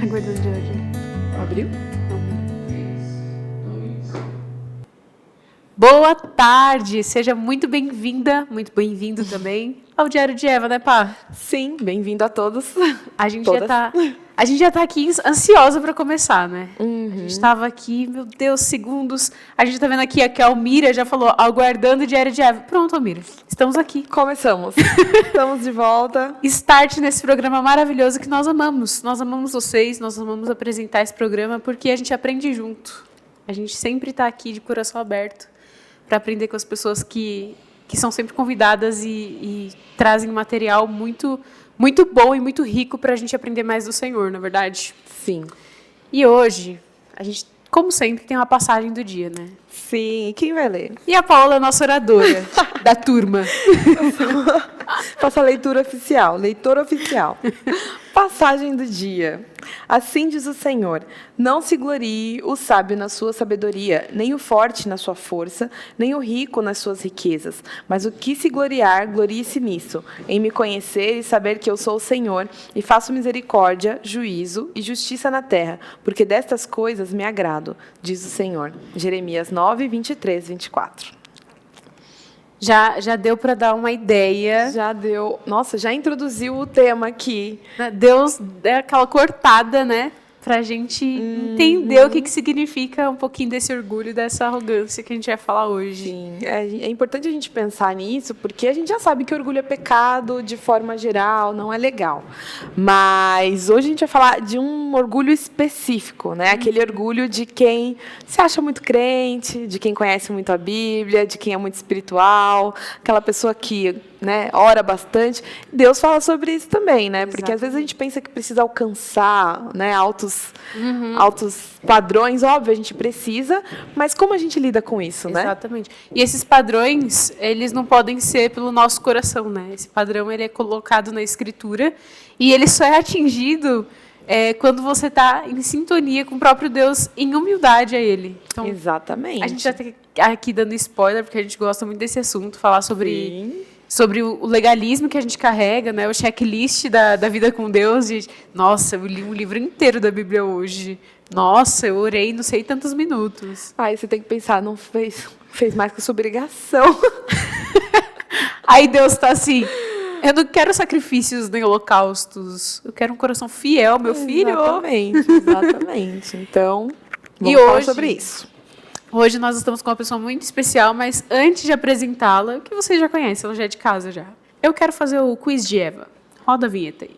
Aguardando de hoje. Abriu? Boa tarde, seja muito bem-vinda, muito bem-vindo também ao Diário de Eva, né, pá? Sim, bem-vindo a todos. A gente Todas. a gente já tá aqui ansiosa para começar, né? Uhum. A gente tava aqui, meu Deus, segundos. A gente tá vendo aqui que a Almira já falou, aguardando o Diário de Eva. Pronto, Almira, estamos aqui. Começamos. Estamos de volta. Start nesse programa maravilhoso que nós amamos. Nós amamos vocês, nós amamos apresentar esse programa porque a gente aprende junto. A gente sempre tá aqui de coração aberto para aprender com as pessoas que são sempre convidadas e trazem material muito, muito bom e muito rico para a gente aprender mais do Senhor, na verdade. Sim. E hoje, a gente, como sempre, tem uma passagem do dia, né? Sim, e quem vai ler? E a Paula é a nossa oradora da turma. Faça a leitura oficial, leitor oficial. Passagem do dia. Assim diz o Senhor: não se glorie o sábio na sua sabedoria, nem o forte na sua força, nem o rico nas suas riquezas. Mas o que se gloriar, glorie-se nisso, em me conhecer e saber que eu sou o Senhor, e faço misericórdia, juízo e justiça na terra, porque destas coisas me agrado, diz o Senhor. Jeremias 9, 23, 24. Já deu para dar uma ideia. Já deu. Nossa, já introduziu o tema aqui. Deus deu aquela cortada, né? Pra gente entender o que significa um pouquinho desse orgulho e dessa arrogância que a gente vai falar hoje. Sim, é importante a gente pensar nisso, porque a gente já sabe que orgulho é pecado de forma geral, não é legal. Mas hoje a gente vai falar de um orgulho específico, né? Aquele orgulho de quem se acha muito crente, de quem conhece muito a Bíblia, de quem é muito espiritual, aquela pessoa que, né, ora bastante. Deus fala sobre isso também, né? Porque às vezes a gente pensa que precisa alcançar, né, altos padrões. Óbvio, a gente precisa, mas como a gente lida com isso, né? Exatamente. E esses padrões, eles não podem ser pelo nosso coração, né? Esse padrão, ele é colocado na Escritura e ele só é atingido quando você está em sintonia com o próprio Deus, em humildade a Ele. Então, exatamente. A gente já está aqui dando spoiler, porque a gente gosta muito desse assunto, falar sobre o legalismo que a gente carrega, né? O checklist da vida com Deus. Nossa, eu li um livro inteiro da Bíblia hoje. Nossa, eu orei não sei tantos minutos. Aí você tem que pensar, não fez mais que a sua obrigação. Aí Deus está assim, eu não quero sacrifícios nem holocaustos, eu quero um coração fiel, meu filho. Exatamente. Então, vamos falar sobre isso. Hoje nós estamos com uma pessoa muito especial, mas antes de apresentá-la, que vocês já conhecem, ela já é de casa já. Eu quero fazer o quiz de Eva. Roda a vinheta aí.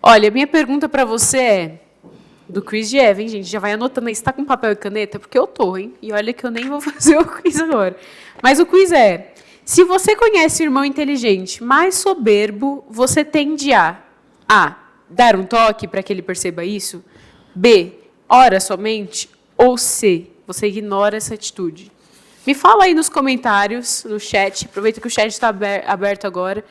Olha, minha pergunta para você é do quiz de Eva, hein, gente? Já vai anotando aí. Você tá com papel e caneta? Porque eu tô, hein? E olha que eu nem vou fazer o quiz agora. Mas o quiz é: se você conhece o irmão inteligente mais soberbo, você tende a dar um toque para que ele perceba isso? B, ora somente? Ou C, você ignora essa atitude? Me fala aí nos comentários, no chat, aproveita que o chat está aberto agora,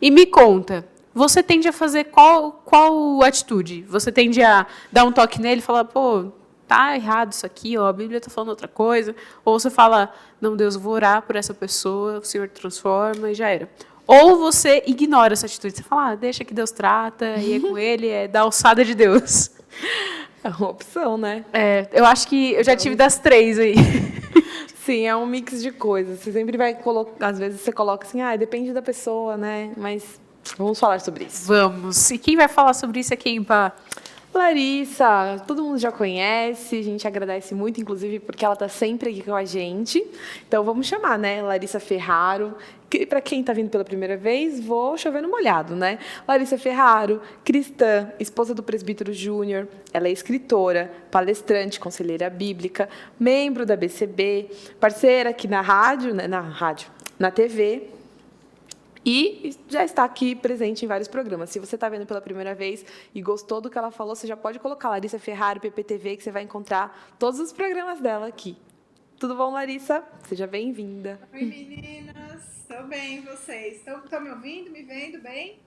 e me conta, você tende a fazer qual atitude? Você tende a dar um toque nele e falar, pô, tá errado isso aqui, ó, a Bíblia está falando outra coisa. Ou você fala, não, Deus, eu vou orar por essa pessoa, o Senhor transforma e já era. Ou você ignora essa atitude, você fala, deixa que Deus trata, e é com ele, é da alçada de Deus. É uma opção, né? Eu acho que eu já tive das três aí. Sim, é um mix de coisas. Você sempre vai colocar, às vezes você coloca assim, depende da pessoa, né? Mas vamos falar sobre isso. Vamos. E quem vai falar sobre isso é quem, pá? Larissa, todo mundo já conhece, a gente agradece muito, inclusive, porque ela está sempre aqui com a gente. Então, vamos chamar, né? Larissa Ferraro. Para quem está vindo pela primeira vez, vou chover no molhado, né? Larissa Ferraro, cristã, esposa do presbítero Júnior. Ela é escritora, palestrante, conselheira bíblica, membro da BCB, parceira aqui na rádio, né? Na TV. E já está aqui presente em vários programas. Se você está vendo pela primeira vez e gostou do que ela falou, você já pode colocar Larissa Ferraro, PPTV, que você vai encontrar todos os programas dela aqui. Tudo bom, Larissa? Seja bem-vinda. Oi, meninas. Estou bem, e vocês? Estão me ouvindo, me vendo bem?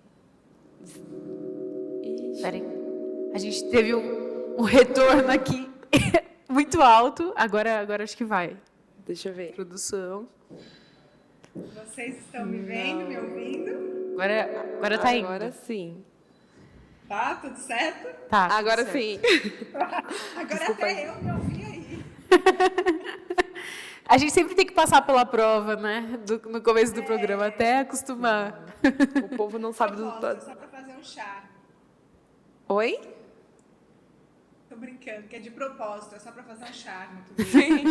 Peraí. A gente teve um retorno aqui. muito alto. Agora acho que vai. Deixa eu ver. Produção. Vocês estão me vendo, me ouvindo? Agora tá indo. Agora sim. Tá, tudo certo? Tá, tudo Agora certo. sim. Agora Desculpa até eu me ouvi aí. A gente sempre tem que passar pela prova, né? No começo do programa, até acostumar. O povo não sabe do... Propósito, só pra fazer um charme. Oi? Tô brincando, que é de propósito, é só pra fazer um charme. Tudo Sim.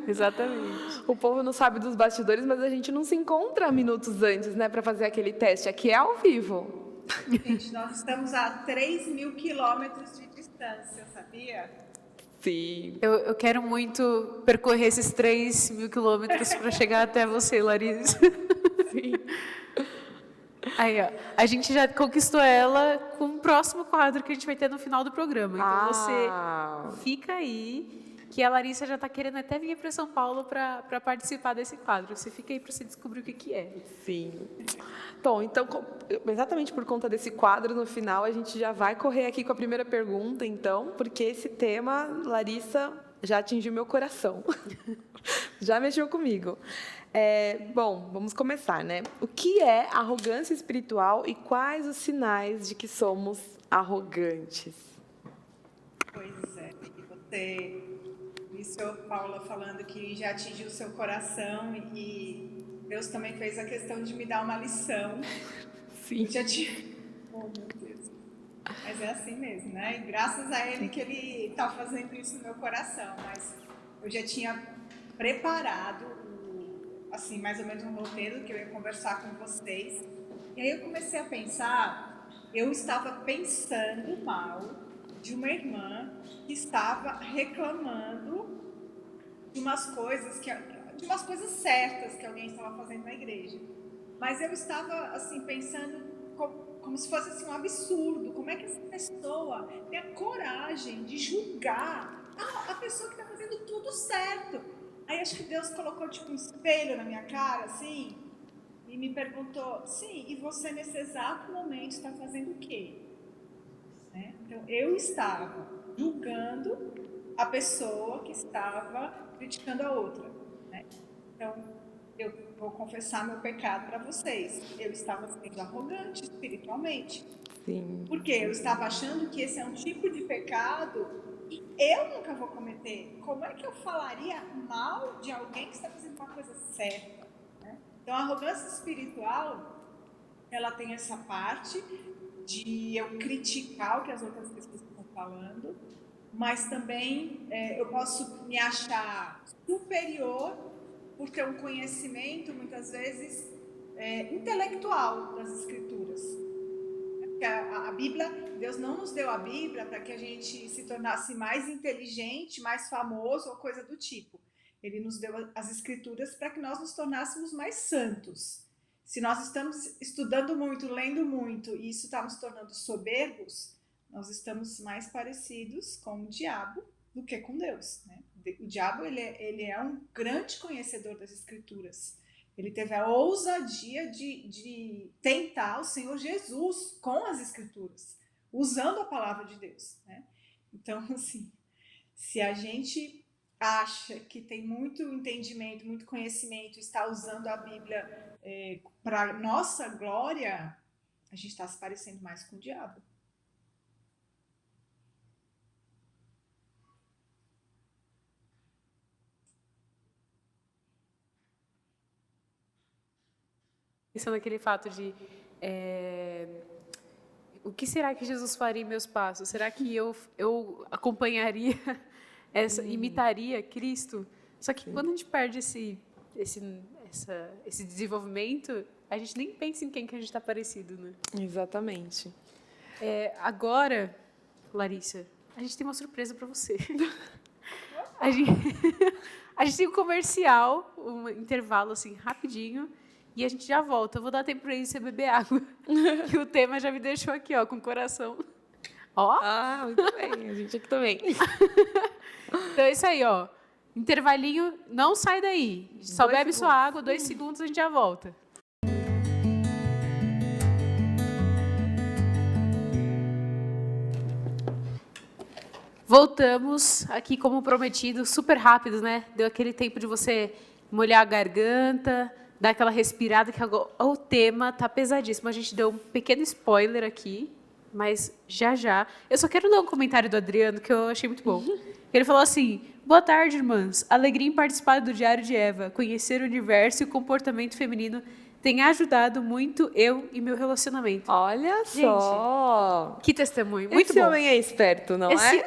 Exatamente. O povo não sabe dos bastidores, mas a gente não se encontra minutos antes, né, para fazer aquele teste. Aqui é ao vivo. Gente, nós estamos a 3.000 quilômetros de distância, sabia? Sim. Eu quero muito percorrer esses 3.000 quilômetros para chegar até você, Larissa. Sim. Aí, ó, a gente já conquistou ela com o próximo quadro que a gente vai ter no final do programa. Então você fica aí, que a Larissa já está querendo até vir para São Paulo para participar desse quadro. Você fica aí para você descobrir o que é. Sim. Bom, então, exatamente por conta desse quadro, no final, a gente já vai correr aqui com a primeira pergunta, então, porque esse tema, Larissa, já atingiu meu coração. Já mexeu comigo. Bom, vamos começar, né? O que é arrogância espiritual e quais os sinais de que somos arrogantes? Pois é, e você, isso Paula falando que já atingiu o seu coração e Deus também fez a questão de me dar uma lição. Sim. Já tinha... Oh, meu Deus. Mas é assim mesmo, né? E graças a Ele que Ele está fazendo isso no meu coração. Mas eu já tinha preparado, assim, mais ou menos um roteiro que eu ia conversar com vocês. E aí eu comecei a pensar, eu estava pensando mal de uma irmã que estava reclamando de umas coisas certas que alguém estava fazendo na igreja. Mas eu estava assim pensando como se fosse assim, um absurdo. Como é que essa pessoa tem a coragem de julgar a pessoa que está fazendo tudo certo? Aí acho que Deus colocou tipo um espelho na minha cara, assim, e me perguntou, sim, e você nesse exato momento está fazendo o quê? Né? Então eu estava julgando a pessoa que estava criticando a outra. Né? Então eu vou confessar meu pecado para vocês. Eu estava sendo arrogante espiritualmente. Sim. Porque eu estava achando que esse é um tipo de pecado e eu nunca vou cometer. Como é que eu falaria mal de alguém que está fazendo uma coisa certa? Né? Então a arrogância espiritual, ela tem essa parte de eu criticar o que as outras pessoas estão falando, mas também eu posso me achar superior por ter um conhecimento, muitas vezes, intelectual das Escrituras. Porque a Bíblia, Deus não nos deu a Bíblia para que a gente se tornasse mais inteligente, mais famoso ou coisa do tipo. Ele nos deu as Escrituras para que nós nos tornássemos mais santos. Se nós estamos estudando muito, lendo muito, e isso está nos tornando soberbos, nós estamos mais parecidos com o diabo do que com Deus, né? O diabo ele é um grande conhecedor das Escrituras. Ele teve a ousadia de tentar o Senhor Jesus com as Escrituras, usando a palavra de Deus, né? Então, assim, se a gente acha que tem muito entendimento, muito conhecimento, está usando a Bíblia para nossa glória, a gente está se parecendo mais com o diabo. Pensando naquele fato de o que será que Jesus faria em meus passos? Será que eu acompanharia, imitaria Cristo? Só que quando a gente perde esse desenvolvimento, a gente nem pensa em quem que a gente está parecido, né? Exatamente. Agora, Larissa, a gente tem uma surpresa para você. A gente tem um comercial, um intervalo assim rapidinho. E a gente já volta. Eu vou dar tempo para você beber água. Que o tema já me deixou aqui, ó, com o coração. Ó. Ah, muito bem. A gente aqui também. Então é isso aí, ó. Intervalinho, não sai daí. Só bebe sua água, 2 segundos a gente já volta. Voltamos aqui como prometido, super rápido, né? Deu aquele tempo de você molhar a garganta, dar aquela respirada, que agora o tema tá pesadíssimo. A gente deu um pequeno spoiler aqui, mas já já. Eu só quero ler um comentário do Adriano que eu achei muito bom. Ele falou assim: boa tarde, irmãs. Alegria em participar do Diário de Eva. Conhecer o universo e o comportamento feminino tem ajudado muito eu e meu relacionamento. Olha só! Que testemunho, muito Esse bom. homem é esperto, não é?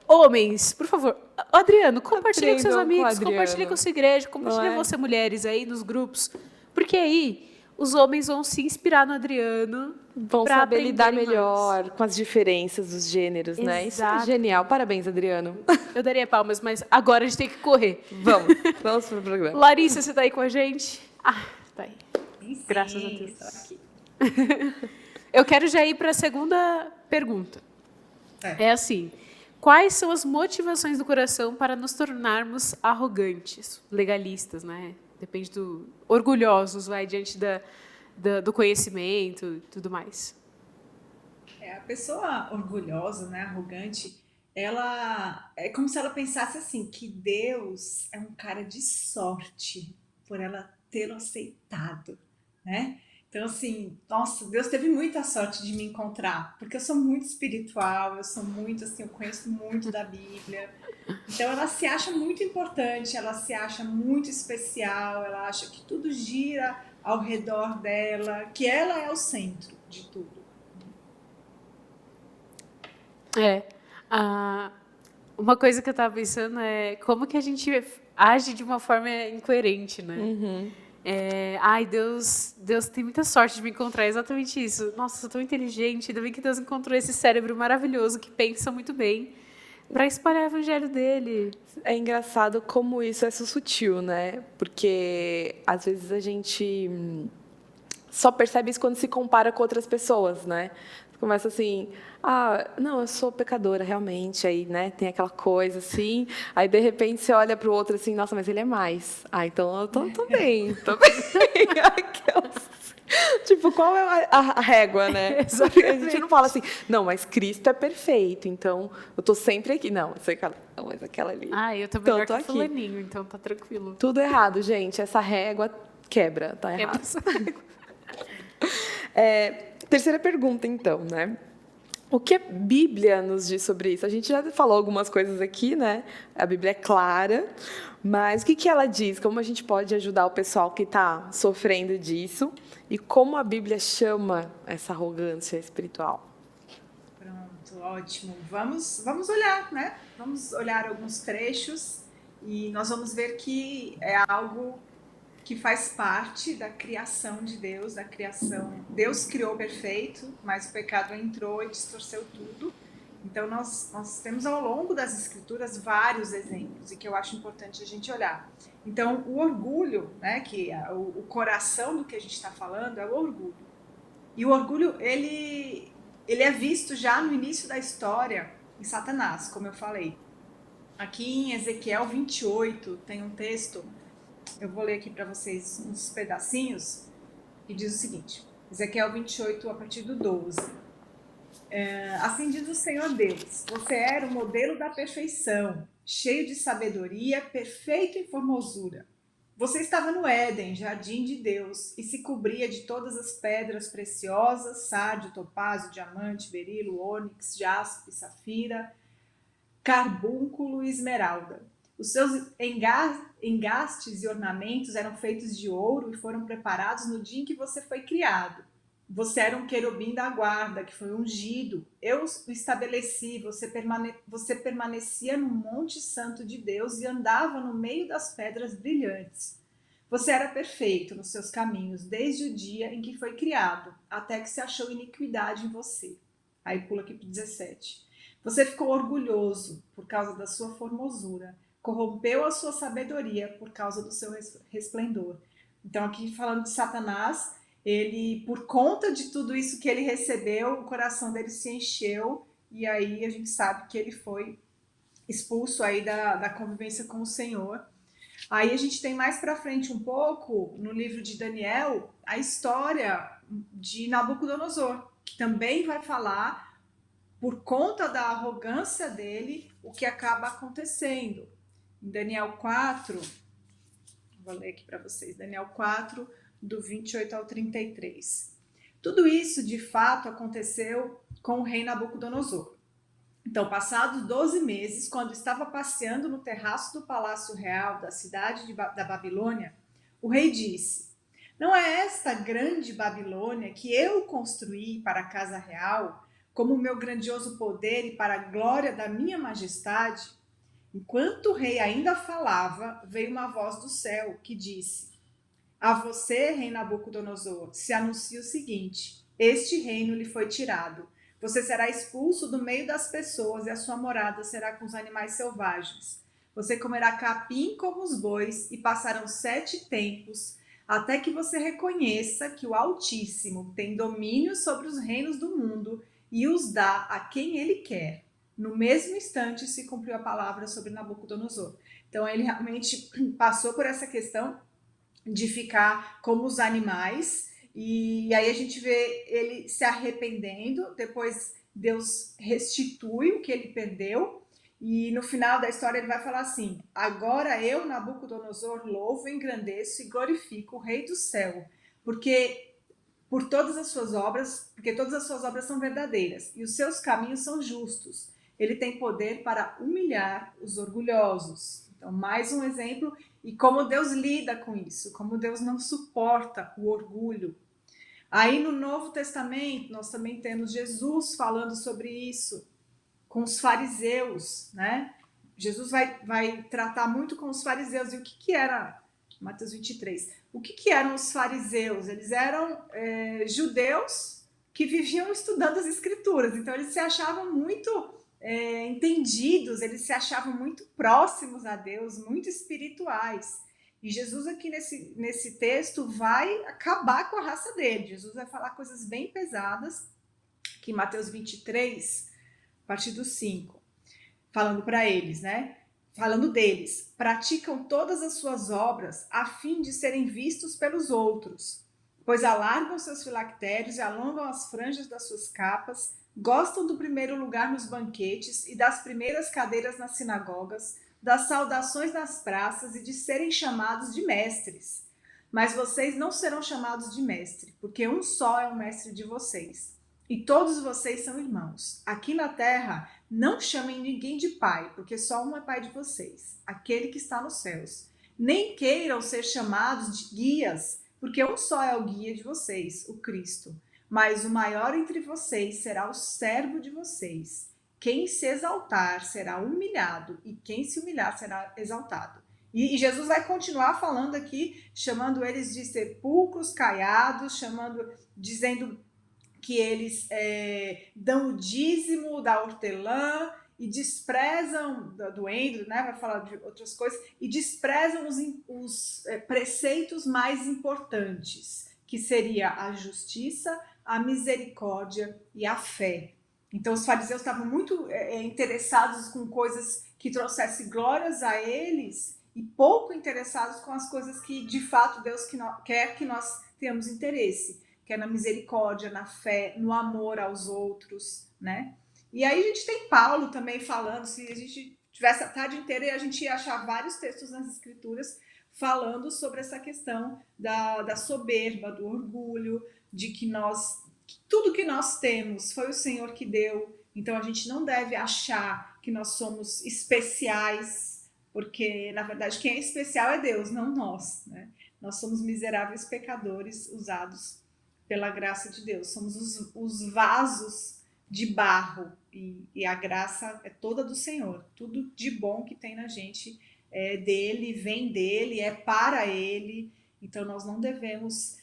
Homens, por favor. Adriano, compartilha com seus Aprendam com o amigos, compartilha Adriano. com a sua igreja, compartilha Não é? você, mulheres, aí nos grupos. Porque aí os homens vão se inspirar no Adriano. Vão pra saber lidar aprenderem melhor com as diferenças dos gêneros, né? Isso é Exato. genial. Parabéns, Adriano. Eu daria palmas, mas agora a gente tem que correr. Vamos pro programa. Larissa, você tá aí com a gente? Ah, tá aí. Sim, Graças a Deus. estou aqui. Eu quero já ir para a segunda pergunta. É assim: quais são as motivações do coração para nos tornarmos arrogantes, legalistas, né? Depende do orgulhosos, vai diante do conhecimento e tudo mais. A pessoa orgulhosa, né, arrogante, ela é como se ela pensasse assim, que Deus é um cara de sorte por ela tê-lo aceitado, né? Então, assim, nossa, Deus teve muita sorte de me encontrar, porque eu sou muito espiritual, eu sou muito, assim, eu conheço muito da Bíblia. Então, ela se acha muito importante, ela se acha muito especial, ela acha que tudo gira ao redor dela, que ela é o centro de tudo. Uma coisa que eu estava pensando é como que a gente age de uma forma incoerente, né? Ai, Deus tem muita sorte de me encontrar, é exatamente isso. Nossa, eu sou tão inteligente, ainda bem que Deus encontrou esse cérebro maravilhoso que pensa muito bem para espalhar o evangelho dele. É engraçado como isso é sutil, né? Porque às vezes a gente só percebe isso quando se compara com outras pessoas, né? Começa assim, não, eu sou pecadora, realmente, aí, né, tem aquela coisa assim, aí de repente você olha para o outro assim, nossa, mas ele é mais. Então eu tô bem, tô bem. Aquelas... Tipo, qual é a régua, né? A gente não fala assim, não, mas Cristo é perfeito, então eu tô sempre aqui. Não, mas aquela ali. Eu tô melhor que aqui. fulaninho, então tá tranquilo. Tudo errado, gente, essa régua quebra, tá errado. Essa régua. Terceira pergunta, então, né? O que a Bíblia nos diz sobre isso? A gente já falou algumas coisas aqui, né? A Bíblia é clara, mas o que ela diz? Como a gente pode ajudar o pessoal que está sofrendo disso? E como a Bíblia chama essa arrogância espiritual? Pronto, ótimo. Vamos olhar, né? Vamos olhar alguns trechos e nós vamos ver que é algo que faz parte da criação de Deus, da criação. Deus criou perfeito, mas o pecado entrou e distorceu tudo. Então, nós temos ao longo das Escrituras vários exemplos e que eu acho importante a gente olhar. Então, o orgulho, né, que é o coração do que a gente está falando é o orgulho. E o orgulho, ele é visto já no início da história em Satanás, como eu falei. Aqui em Ezequiel 28 tem um texto. Eu vou ler aqui para vocês uns pedacinhos, que diz o seguinte, Ezequiel 28, a partir do 12. Assim diz o Senhor Deus, você era o modelo da perfeição, cheio de sabedoria, perfeito em formosura. Você estava no Éden, jardim de Deus, e se cobria de todas as pedras preciosas, sárdio, topázio, diamante, berilo, ônix, jaspe, safira, carbúnculo e esmeralda. Os seus engastes e ornamentos eram feitos de ouro e foram preparados no dia em que você foi criado. Você era um querubim da guarda, que foi ungido. Eu o estabeleci, você permanecia no Monte Santo de Deus e andava no meio das pedras brilhantes. Você era perfeito nos seus caminhos, desde o dia em que foi criado, até que se achou iniquidade em você. Aí pula aqui para 17. Você ficou orgulhoso por causa da sua formosura, corrompeu a sua sabedoria por causa do seu resplendor. Então, aqui falando de Satanás, ele, por conta de tudo isso que ele recebeu, o coração dele se encheu, e aí a gente sabe que ele foi expulso aí da convivência com o Senhor. Aí a gente tem mais para frente um pouco, no livro de Daniel, a história de Nabucodonosor, que também vai falar por conta da arrogância dele, o que acaba acontecendo. Em Daniel 4, vou ler aqui para vocês, Daniel 4, do 28 ao 33. Tudo isso, de fato, aconteceu com o rei Nabucodonosor. Então, passados 12 meses, quando estava passeando no terraço do Palácio Real da cidade da Babilônia, o rei disse: não é esta grande Babilônia que eu construí para a casa real, como o meu grandioso poder e para a glória da minha majestade? Enquanto o rei ainda falava, veio uma voz do céu que disse: a você, rei Nabucodonosor, se anuncia o seguinte: este reino lhe foi tirado. Você será expulso do meio das pessoas e a sua morada será com os animais selvagens. Você comerá capim como os bois e passarão 7 tempos até que você reconheça que o Altíssimo tem domínio sobre os reinos do mundo e os dá a quem ele quer. No mesmo instante se cumpriu a palavra sobre Nabucodonosor. Então ele realmente passou por essa questão de ficar como os animais, e aí a gente vê ele se arrependendo, depois Deus restitui o que ele perdeu, e no final da história ele vai falar assim: agora eu, Nabucodonosor, louvo, engrandeço e glorifico o Rei do céu, porque todas as suas obras são verdadeiras, e os seus caminhos são justos. Ele tem poder para humilhar os orgulhosos. Então, mais um exemplo, e como Deus lida com isso, como Deus não suporta o orgulho. Aí no Novo Testamento, nós também temos Jesus falando sobre isso, com os fariseus, né? Jesus vai tratar muito com os fariseus. E o que era, Mateus 23, o que eram os fariseus? Eles eram judeus que viviam estudando as escrituras, então eles se achavam muito entendidos, eles se achavam muito próximos a Deus, muito espirituais. E Jesus aqui nesse texto vai acabar com a raça dele. Jesus vai falar coisas bem pesadas, que em Mateus 23, a partir do 5, falando para eles, né? Falando deles: praticam todas as suas obras a fim de serem vistos pelos outros, pois alargam seus filactérios e alongam as franjas das suas capas, gostam do primeiro lugar nos banquetes e das primeiras cadeiras nas sinagogas, das saudações nas praças e de serem chamados de mestres. Mas vocês não serão chamados de mestre, porque um só é o mestre de vocês, e todos vocês são irmãos. Aqui na terra, não chamem ninguém de pai, porque só um é pai de vocês, aquele que está nos céus. Nem queiram ser chamados de guias, porque um só é o guia de vocês, o Cristo. Mas o maior entre vocês será o servo de vocês. Quem se exaltar será humilhado, e quem se humilhar será exaltado. E Jesus vai continuar falando aqui, chamando eles de sepulcros caiados, dizendo que eles dão o dízimo da hortelã e desprezam do endro, né? Vai falar de outras coisas, e desprezam os preceitos mais importantes, que seria a justiça, a misericórdia e a fé. Então os fariseus estavam muito interessados com coisas que trouxessem glórias a eles e pouco interessados com as coisas que de fato Deus quer que nós tenhamos interesse, que é na misericórdia, na fé, no amor aos outros, né? E aí a gente tem Paulo também falando, se a gente tivesse a tarde inteira, a gente ia achar vários textos nas escrituras falando sobre essa questão da soberba, do orgulho, de que tudo que nós temos foi o Senhor que deu, então a gente não deve achar que nós somos especiais, porque na verdade quem é especial é Deus, não nós, né? Nós somos miseráveis pecadores usados pela graça de Deus, somos os vasos de barro, e a graça é toda do Senhor. Tudo de bom que tem na gente é dele, vem dele, é para ele. Então nós não devemos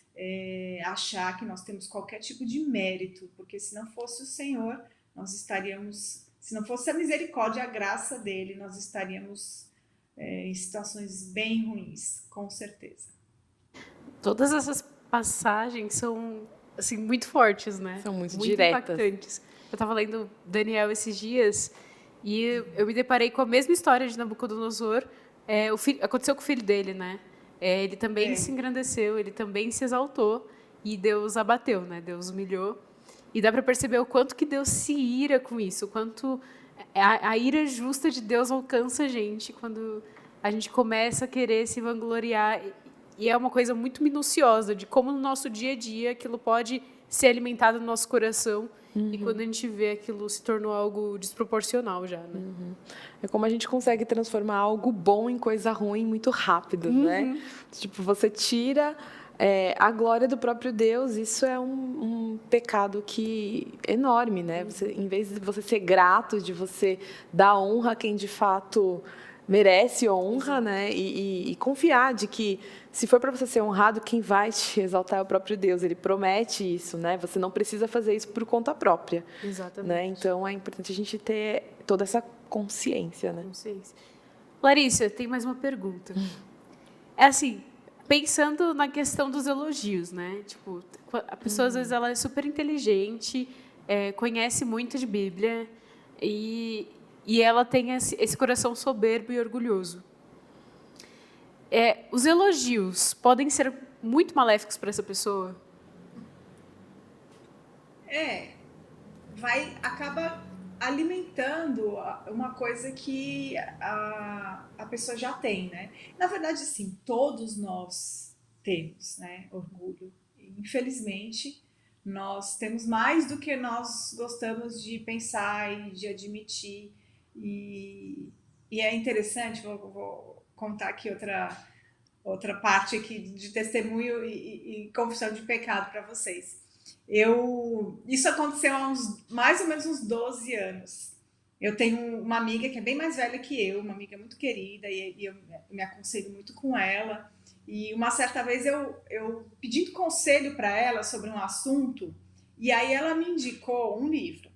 achar que nós temos qualquer tipo de mérito, porque se não fosse o Senhor, nós estaríamos, se não fosse a misericórdia e a graça dele, nós estaríamos em situações bem ruins, com certeza. Todas essas passagens são assim muito fortes, né? São muito diretas. Impactantes. Eu estava lendo Daniel esses dias e eu me deparei com a mesma história de Nabucodonosor. Aconteceu com o filho dele, né? Ele também se engrandeceu, ele também se exaltou e Deus abateu, né? Deus humilhou. E dá para perceber o quanto que Deus se ira com isso, o quanto a ira justa de Deus alcança a gente quando a gente começa a querer se vangloriar. E é uma coisa muito minuciosa de como no nosso dia a dia aquilo pode ser alimentado no nosso coração. E quando a gente vê aquilo se tornou algo desproporcional já, né? É como a gente consegue transformar algo bom em coisa ruim muito rápido, né? Tipo, você tira a glória do próprio Deus, isso é um pecado enorme, né? Você, em vez de você ser grato, de você dar honra a quem de fato merece honra, né? E confiar de que, se for para você ser honrado, quem vai te exaltar é o próprio Deus. Ele promete isso, né? Você não precisa fazer isso por conta própria. Exatamente. Né? Então, é importante a gente ter toda essa consciência, né? Consciência. Larissa, tem mais uma pergunta. É assim, pensando na questão dos elogios, né? Tipo, a pessoa, às vezes, ela é super inteligente, conhece muito de Bíblia e ela tem esse coração soberbo e orgulhoso. Os elogios podem ser muito maléficos para essa pessoa? Acaba alimentando uma coisa que a pessoa já tem, né? Na verdade, sim, todos nós temos, né, orgulho. Infelizmente, nós temos mais do que nós gostamos de pensar e de admitir. E é interessante, vou contar aqui outra parte aqui de testemunho e confissão de pecado para vocês. Isso aconteceu há mais ou menos uns 12 anos. Eu tenho uma amiga que é bem mais velha que eu, uma amiga muito querida, e eu me aconselho muito com ela. E uma certa vez eu pedi conselho para ela sobre um assunto, e aí ela me indicou um livro.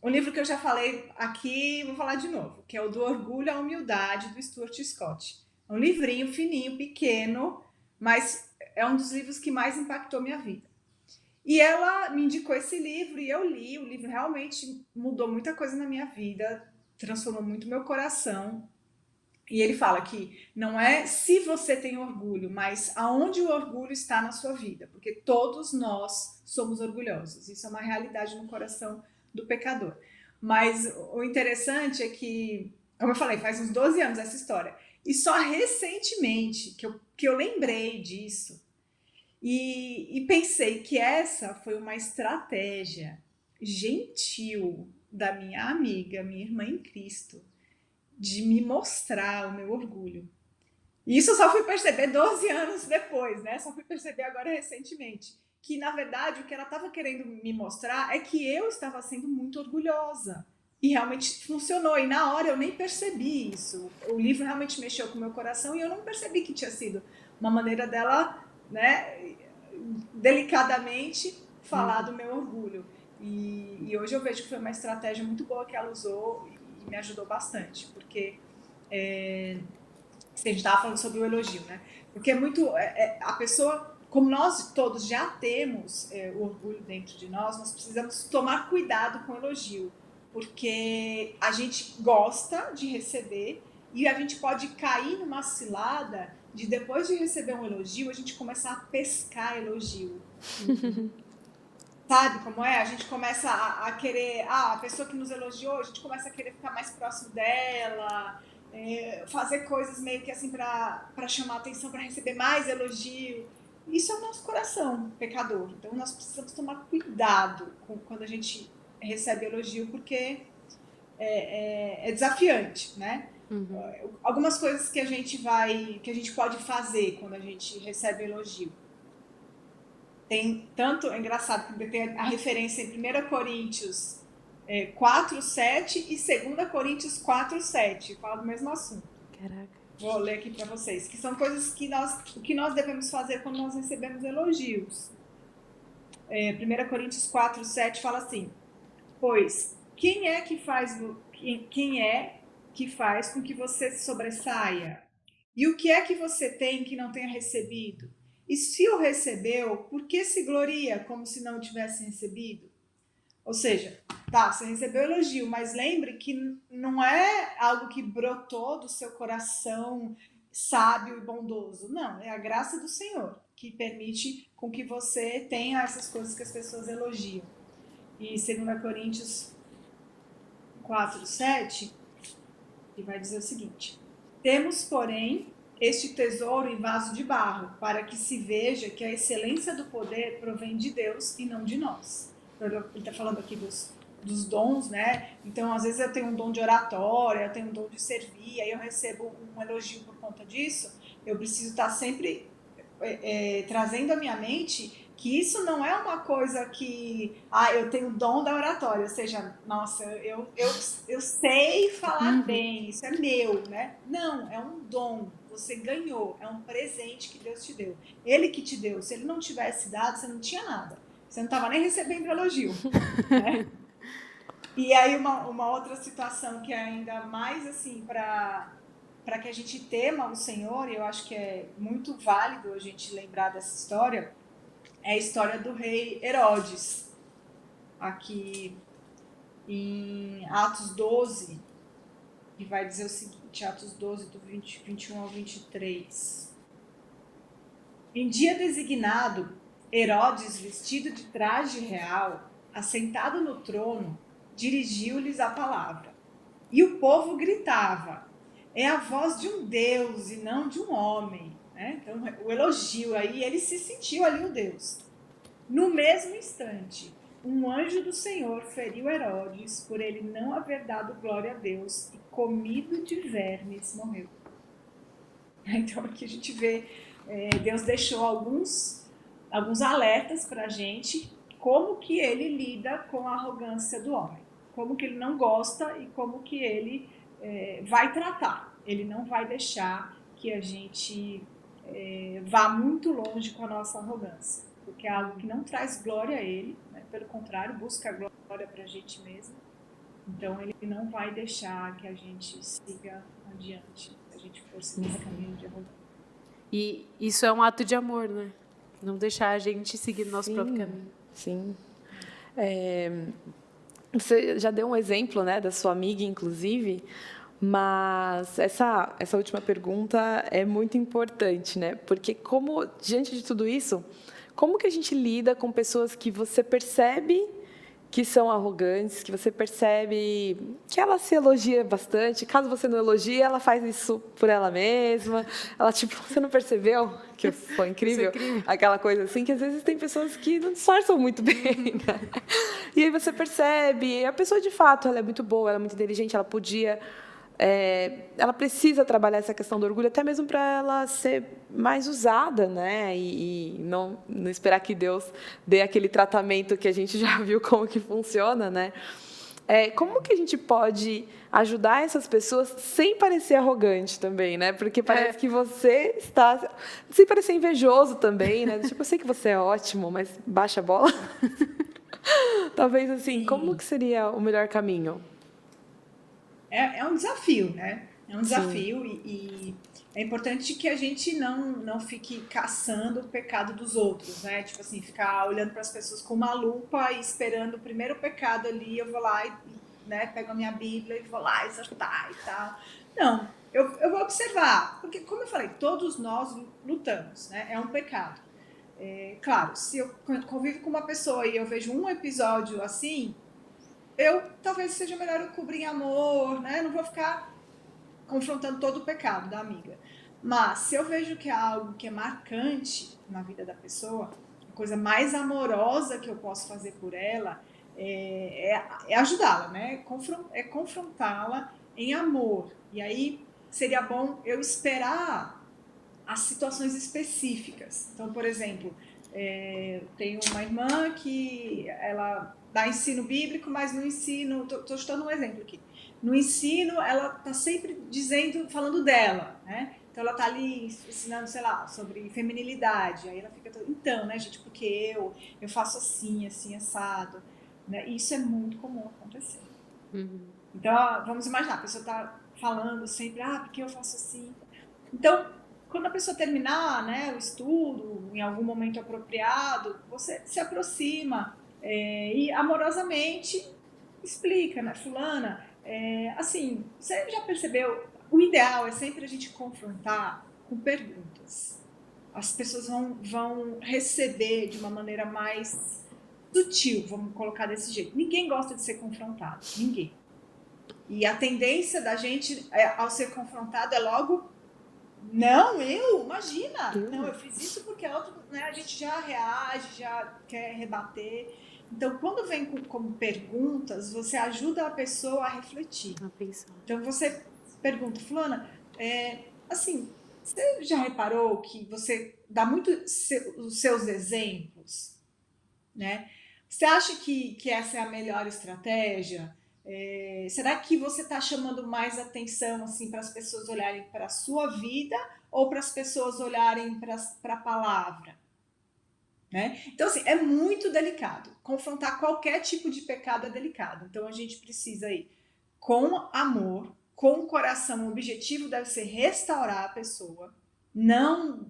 Um livro que eu já falei aqui, vou falar de novo, que é o Do Orgulho à Humildade, do Stuart Scott. É um livrinho fininho, pequeno, mas é um dos livros que mais impactou minha vida. E ela me indicou esse livro e eu li. O livro realmente mudou muita coisa na minha vida, transformou muito meu coração. E ele fala que não é se você tem orgulho, mas aonde o orgulho está na sua vida, porque todos nós somos orgulhosos. Isso é uma realidade no coração do pecador. Mas o interessante é que, como eu falei, faz uns 12 anos essa história. E só recentemente que eu lembrei disso e pensei que essa foi uma estratégia gentil da minha amiga, minha irmã em Cristo, de me mostrar o meu orgulho. E isso eu só fui perceber 12 anos depois, né? Só fui perceber agora recentemente. Que, na verdade, o que ela estava querendo me mostrar é que eu estava sendo muito orgulhosa. E realmente funcionou. E na hora eu nem percebi isso. O livro realmente mexeu com o meu coração e eu não percebi que tinha sido uma maneira dela, né, delicadamente falar do meu orgulho. E hoje eu vejo que foi uma estratégia muito boa que ela usou e me ajudou bastante. Porque a gente estava falando sobre o elogio, né? Porque a pessoa, como nós todos já temos o orgulho dentro de nós precisamos tomar cuidado com o elogio, porque a gente gosta de receber e a gente pode cair numa cilada de, depois de receber um elogio, a gente começar a pescar elogio. Sabe como é? A gente começa a querer... a pessoa que nos elogiou, a gente começa a querer ficar mais próximo dela, fazer coisas meio que assim para chamar atenção, para receber mais elogio. Isso é o nosso coração pecador. Então nós precisamos tomar cuidado quando a gente recebe elogio, porque é desafiante, né? Algumas coisas que a gente pode fazer quando a gente recebe elogio. Tem tanto, é engraçado, porque tem a referência em 1 Coríntios 4:7 e 2 Coríntios 4:7, fala do mesmo assunto. Caraca. Vou ler aqui para vocês, que são coisas que nós devemos fazer quando nós recebemos elogios. 1 Coríntios 4:7 fala assim: pois quem é que faz com que você se sobressaia? E o que é que você tem que não tenha recebido? E se o recebeu, por que se gloria como se não o tivesse recebido? Ou seja, você recebeu elogio, mas lembre que não é algo que brotou do seu coração sábio e bondoso. Não, é a graça do Senhor que permite com que você tenha essas coisas que as pessoas elogiam. e 2 Coríntios 4:7, que vai dizer o seguinte: temos, porém, este tesouro em vaso de barro, para que se veja que a excelência do poder provém de Deus e não de nós. Ele está falando aqui dos dons, né? Então, às vezes eu tenho um dom de oratória, eu tenho um dom de servir, aí eu recebo um elogio por conta disso. Eu preciso estar sempre trazendo à minha mente que isso não é uma coisa que, eu tenho o dom da oratória, ou seja, nossa, eu sei falar bem, isso é meu, né? Não, é um dom, você ganhou, é um presente que Deus te deu. Ele que te deu, se ele não tivesse dado, você não tinha nada. Você não estava nem recebendo elogio, né? E aí uma outra situação que é ainda mais assim para que a gente tema o Senhor, e eu acho que é muito válido a gente lembrar dessa história, é a história do rei Herodes. Aqui em Atos 12, que vai dizer o seguinte, Atos 12, do 21 ao 23. Em dia designado, Herodes, vestido de traje real, assentado no trono, dirigiu-lhes a palavra. E o povo gritava: é a voz de um Deus e não de um homem. Né? Então, o elogio aí, ele se sentiu ali o Deus. No mesmo instante, um anjo do Senhor feriu Herodes por ele não haver dado glória a Deus e comido de vermes morreu. Então aqui a gente vê, Deus deixou alguns alertas para a gente, como que ele lida com a arrogância do homem, como que ele não gosta e como que ele vai tratar. Ele não vai deixar que a gente vá muito longe com a nossa arrogância, porque é algo que não traz glória a ele, né? Pelo contrário, busca glória para a gente mesmo. Então ele não vai deixar que a gente siga adiante, se a gente for seguir esse caminho de arrogância. E isso é um ato de amor, né? Não deixar a gente seguir o nosso próprio caminho. Sim. Você já deu um exemplo, né, da sua amiga, inclusive, mas essa última pergunta é muito importante, né? Porque diante de tudo isso, como que a gente lida com pessoas que você percebe que são arrogantes, que você percebe que ela se elogia bastante, caso você não elogie, ela faz isso por ela mesma, ela você não percebeu que foi incrível? Aquela coisa assim, que às vezes tem pessoas que não disfarçam muito bem, né? E aí você percebe, a pessoa de fato, ela é muito boa, ela é muito inteligente, ela podia... ela precisa trabalhar essa questão do orgulho, até mesmo para ela ser mais usada, né? E não esperar que Deus dê aquele tratamento que a gente já viu como que funciona, né? Como que a gente pode ajudar essas pessoas sem parecer arrogante também, né? Porque parece que você está... Sem parecer invejoso também, né? Tipo, eu sei que você é ótimo, mas baixa a bola. Talvez assim, como que seria o melhor caminho? É um desafio, né? É um desafio e é importante que a gente não fique caçando o pecado dos outros, né? Tipo assim, ficar olhando para as pessoas com uma lupa e esperando o primeiro pecado ali, eu vou lá e pego a minha Bíblia e vou lá exortar e tal. Não, eu vou observar, porque como eu falei, todos nós lutamos, né? É um pecado. Claro, se eu convivo com uma pessoa e eu vejo um episódio assim, talvez seja melhor eu cobrir em amor, né? Não vou ficar confrontando todo o pecado da amiga. Mas se eu vejo que é algo que é marcante na vida da pessoa, a coisa mais amorosa que eu posso fazer por ela é ajudá-la, né? É confrontá-la em amor. E aí seria bom eu esperar as situações específicas. Então, por exemplo, tenho uma irmã que ela dá ensino bíblico, mas no ensino, estou chutando um exemplo aqui, no ensino ela está sempre falando dela, né? Então ela está ali ensinando, sei lá, sobre feminilidade, aí ela fica, então, né, gente, porque eu faço assim, assim, assado, né? E isso é muito comum acontecer. Então, vamos imaginar, a pessoa está falando sempre, porque eu faço assim. Então, quando a pessoa terminar, né, o estudo, em algum momento apropriado, você se aproxima e amorosamente explica, né, fulana, assim, você já percebeu, o ideal é sempre a gente confrontar com perguntas. As pessoas vão receber de uma maneira mais sutil, vamos colocar desse jeito. Ninguém gosta de ser confrontado, ninguém. E a tendência da gente, ao ser confrontado, é logo, não, imagina, não, eu fiz isso porque né, a gente já reage, já quer rebater. Então, quando vem como perguntas, você ajuda a pessoa a refletir. Então, você pergunta, fulana, assim, você já reparou que você dá muito os seus exemplos, né? Você acha que essa é a melhor estratégia? Será que você está chamando mais atenção assim, para as pessoas olharem para a sua vida ou para as pessoas olharem para a palavra? Né? Então, assim, é muito delicado. Confrontar qualquer tipo de pecado é delicado. Então, a gente precisa ir com amor, com o coração. O objetivo deve ser restaurar a pessoa, não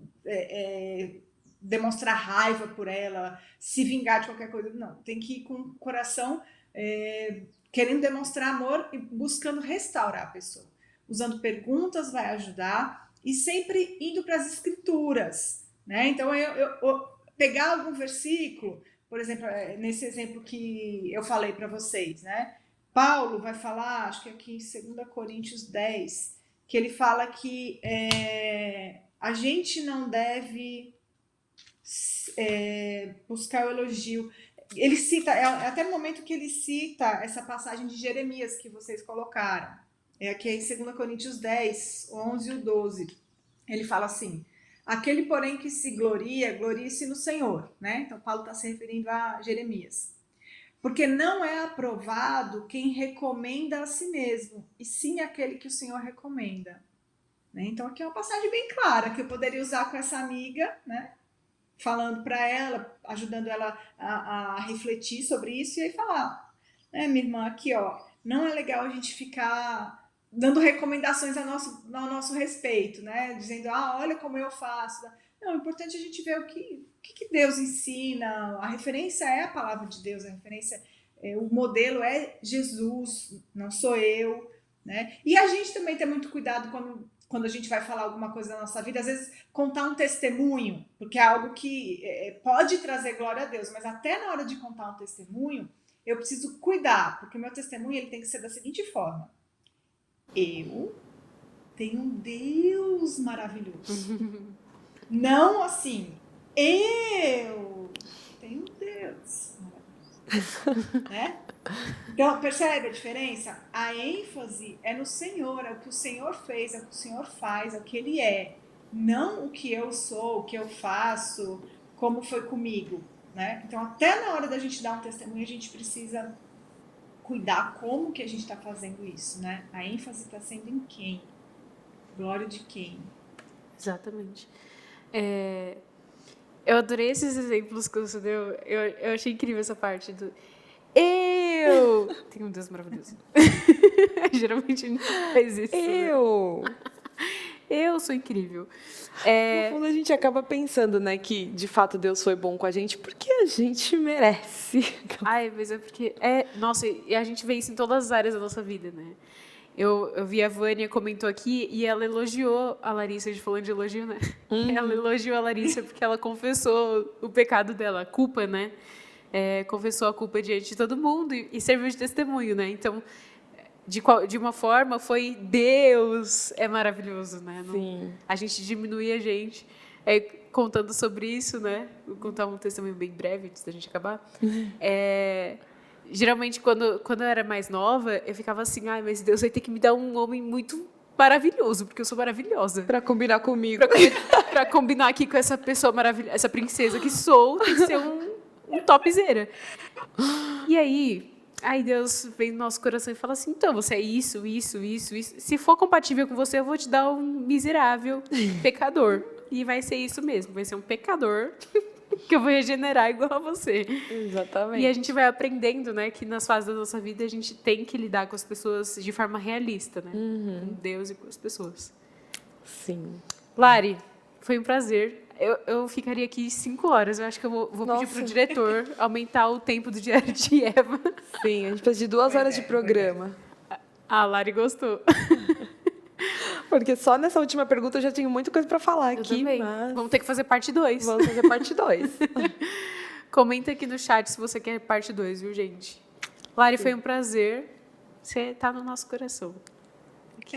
demonstrar raiva por ela, se vingar de qualquer coisa. Não, tem que ir com o coração querendo demonstrar amor e buscando restaurar a pessoa. Usando perguntas vai ajudar e sempre indo para as escrituras. Né? Então, eu pegar algum versículo, por exemplo, nesse exemplo que eu falei para vocês, né? Paulo vai falar, acho que aqui em 2 Coríntios 10, que ele fala que a gente não deve buscar o elogio. Ele cita, até no momento que ele cita essa passagem de Jeremias que vocês colocaram, aqui em 2 Coríntios 10, 11 e 12, ele fala assim, aquele, porém, que se gloria, glorie-se no Senhor, né? Então, Paulo está se referindo a Jeremias. Porque não é aprovado quem recomenda a si mesmo, e sim aquele que o Senhor recomenda. Né? Então, aqui é uma passagem bem clara, que eu poderia usar com essa amiga, né? Falando para ela, ajudando ela a refletir sobre isso, e aí falar, né, minha irmã, aqui, ó, não é legal a gente ficar dando recomendações ao nosso respeito, né? Dizendo, olha como eu faço. Não, é importante a gente ver o que Deus ensina. A referência é a palavra de Deus, a referência, o modelo é Jesus, não sou eu, né? E a gente também tem muito cuidado quando a gente vai falar alguma coisa da nossa vida, às vezes contar um testemunho, porque é algo que pode trazer glória a Deus, mas até na hora de contar um testemunho, eu preciso cuidar, porque o meu testemunho ele tem que ser da seguinte forma. Eu tenho um Deus maravilhoso. Não assim, eu tenho um Deus maravilhoso. Né? Então, percebe a diferença? A ênfase é no Senhor, é o que o Senhor fez, é o que o Senhor faz, é o que Ele é. Não o que eu sou, o que eu faço, como foi comigo. Né? Então, até na hora da gente dar um testemunho, a gente precisa cuidar como que a gente está fazendo isso, né? A ênfase está sendo em quem? Glória de quem? Exatamente. Eu adorei esses exemplos que você deu. Eu achei incrível essa parte do... Eu tenho um Deus maravilhoso. Geralmente a gente faz isso. Eu sou incrível. No fundo, a gente acaba pensando, né, que de fato Deus foi bom com a gente porque a gente merece. Ai, mas é porque... Nossa, e a gente vê isso em todas as áreas da nossa vida, né? Eu vi a Vânia comentou aqui e ela elogiou a Larissa, a gente falando de elogio, né? Ela elogiou a Larissa porque ela confessou o pecado dela, a culpa, né? Confessou a culpa diante de todo mundo e serviu de testemunho, né? Então, de uma forma, foi Deus é maravilhoso, né? Sim. A gente diminui a gente contando sobre isso, né? Vou contar um testemunho bem breve antes da gente acabar. Geralmente, quando eu era mais nova, eu ficava assim, mas Deus vai ter que me dar um homem muito maravilhoso, porque eu sou maravilhosa. Pra combinar comigo. Pra combinar aqui com essa pessoa maravilhosa, essa princesa que sou, tem que ser um topzera. E aí Deus vem no nosso coração e fala assim, então, você é isso. Se for compatível com você, eu vou te dar um miserável pecador. E vai ser isso mesmo, vai ser um pecador que eu vou regenerar igual a você. Exatamente. E a gente vai aprendendo, né, que nas fases da nossa vida a gente tem que lidar com as pessoas de forma realista, né? Com Deus e com as pessoas. Sim. Lari, foi um prazer. Eu ficaria aqui 5 horas. Eu acho que eu vou pedir pro diretor aumentar o tempo do Diário de Eva. Sim, a gente precisa de 2 horas de programa. A Lari gostou. Porque só nessa última pergunta eu já tenho muita coisa para falar aqui. Também. Mas... Vamos ter que fazer parte 2. Vamos fazer parte 2. Comenta aqui no chat se você quer parte 2, viu, gente? Lari, foi um prazer. Você tá no nosso coração. Aqui,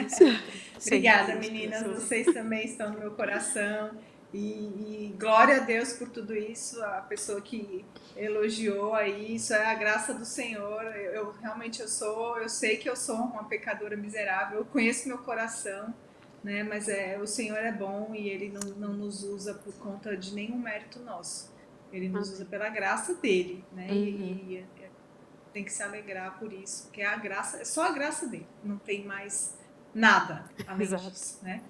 Obrigada, sempre. meninas. Vocês também estão no meu coração. E glória a Deus por tudo isso. A pessoa que elogiou aí, isso é a graça do Senhor. Eu realmente eu sei que eu sou uma pecadora miserável. Eu conheço meu coração, né? Mas o Senhor é bom e Ele não nos usa por conta de nenhum mérito nosso. Ele nos usa pela graça dele, né? E tem que se alegrar por isso, porque é só a graça dele. Não tem mais nada além disso, né?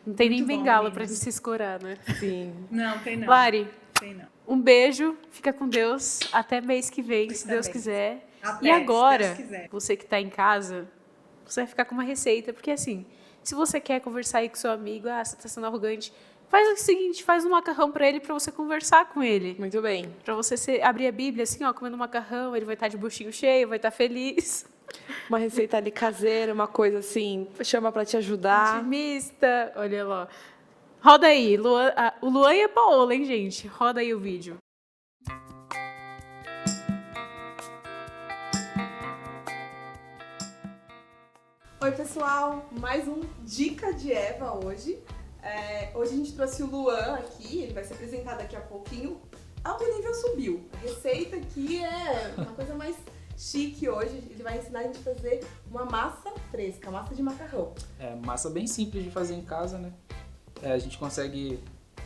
Não tem Muito nem bom, bengala pra meninas. gente se escorar, né? Sim. Não, tem não. Lari, Tem não. um beijo, fica com Deus. Até mês que vem, se Deus também. quiser. Até, E agora, se Deus quiser. você que tá em casa, você vai ficar com uma receita. Porque assim, se você quer conversar aí com seu amigo, você tá sendo arrogante, faz o seguinte, faz um macarrão pra ele, pra você conversar com ele. Muito bem. Pra você abrir a Bíblia assim, ó, comendo macarrão, ele vai estar de buchinho cheio, vai estar feliz. Uma receita ali caseira, uma coisa assim, chama pra te ajudar. Otimista. Olha lá. Roda aí, o Luan e a Paola, hein, gente? Roda aí o vídeo. Oi, pessoal! Mais um Dica de Eva hoje. Hoje a gente trouxe o Luan aqui, ele vai se apresentar daqui a pouquinho. O nível subiu. A receita aqui é uma coisa mais chique hoje. Ele vai ensinar a gente a fazer uma massa fresca, massa de macarrão. Massa bem simples de fazer em casa, né? A gente consegue,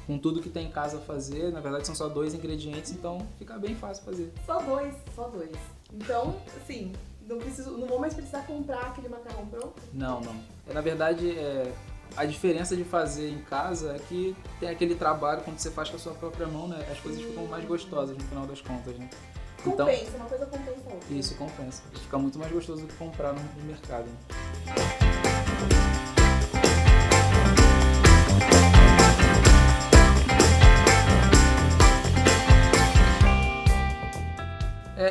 com tudo que tem em casa, fazer. Na verdade, são só 2 ingredientes, então fica bem fácil fazer. Só dois. Então, assim, não vou mais precisar comprar aquele macarrão pronto? Não. Na verdade, a diferença de fazer em casa é que tem aquele trabalho quando você faz com a sua própria mão, né? As coisas ficam mais gostosas no final das contas, né? Compensa, uma coisa compensa a outra. Isso, compensa. Fica muito mais gostoso do que comprar no mercado, né?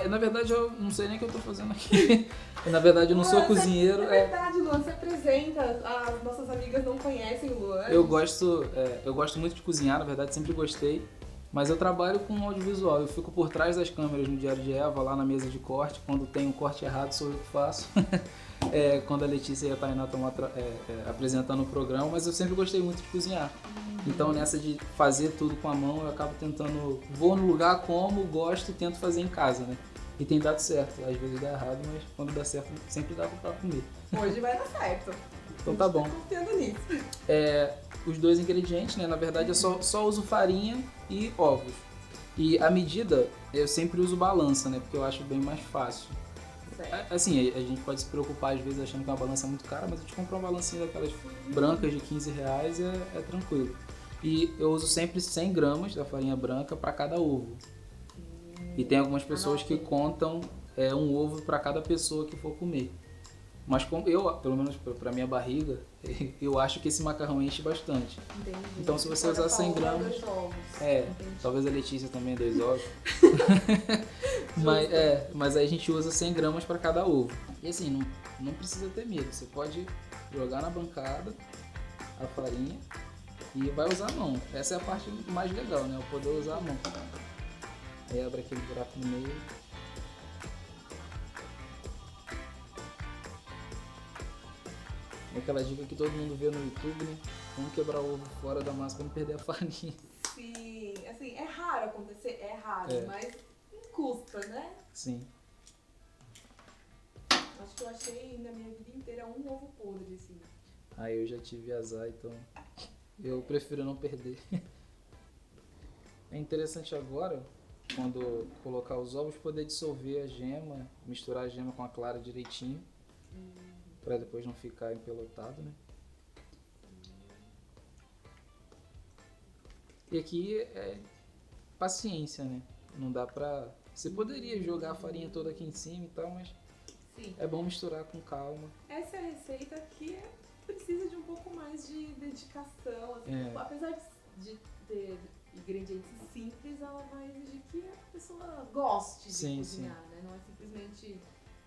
Na verdade, eu não sei nem o que eu tô fazendo aqui. Na verdade, eu não sou cozinheiro. É verdade, Luan, você apresenta. As nossas amigas não conhecem o Luan. Eu gosto muito de cozinhar, na verdade, sempre gostei. Mas eu trabalho com audiovisual. Eu fico por trás das câmeras no Diário de Eva, lá na mesa de corte. Quando tem um corte errado, sou eu que faço. Quando a Letícia e a Tainá estão apresentando o programa. Mas eu sempre gostei muito de cozinhar. Então, nessa de fazer tudo com a mão, eu acabo tentando... Vou no lugar, como, gosto e tento fazer em casa, né? E tem dado certo. Às vezes dá errado, mas quando dá certo, sempre dá pra comer. Hoje vai dar certo. Então tá bom. Tô confiando nisso. Os 2 ingredientes, né? Na verdade, eu só uso farinha e ovos. E a medida, eu sempre uso balança, né? Porque eu acho bem mais fácil. Certo. Assim, a gente pode se preocupar às vezes achando que uma balança é muito cara, mas a gente compra uma balancinha daquelas brancas de R$15 é tranquilo. E eu uso sempre 100 gramas da farinha branca para cada ovo. E tem algumas pessoas que contam um ovo para cada pessoa que for comer. Mas como eu, pelo menos para minha barriga, eu acho que esse macarrão enche bastante. Entendi. Então se você usar 100 gramas... talvez a Letícia também 2 ovos. Mas aí a gente usa 100 gramas para cada ovo. E assim, não precisa ter medo. Você pode jogar na bancada a farinha e vai usar a mão. Essa é a parte mais legal, né? O poder usar a mão. Aí abre aquele buraco no meio. É aquela dica que todo mundo vê no YouTube, né? Como quebrar o ovo fora da massa para não perder a farinha. Sim, assim, é raro acontecer, mas não custa, né? Sim. Acho que eu achei na minha vida inteira um ovo podre, assim. Aí eu já tive azar, então eu prefiro não perder. É interessante agora, quando colocar os ovos, poder dissolver a gema, misturar a gema com a clara direitinho, para depois não ficar empelotado, né? E aqui é paciência, né? Não dá pra... Você poderia jogar a farinha toda aqui em cima e tal, mas Sim. é bom misturar com calma. Essa é a receita que precisa de um pouco mais de dedicação. Assim, apesar de ter ingredientes simples, ela vai exigir que a pessoa goste de cozinhar, né? Não é simplesmente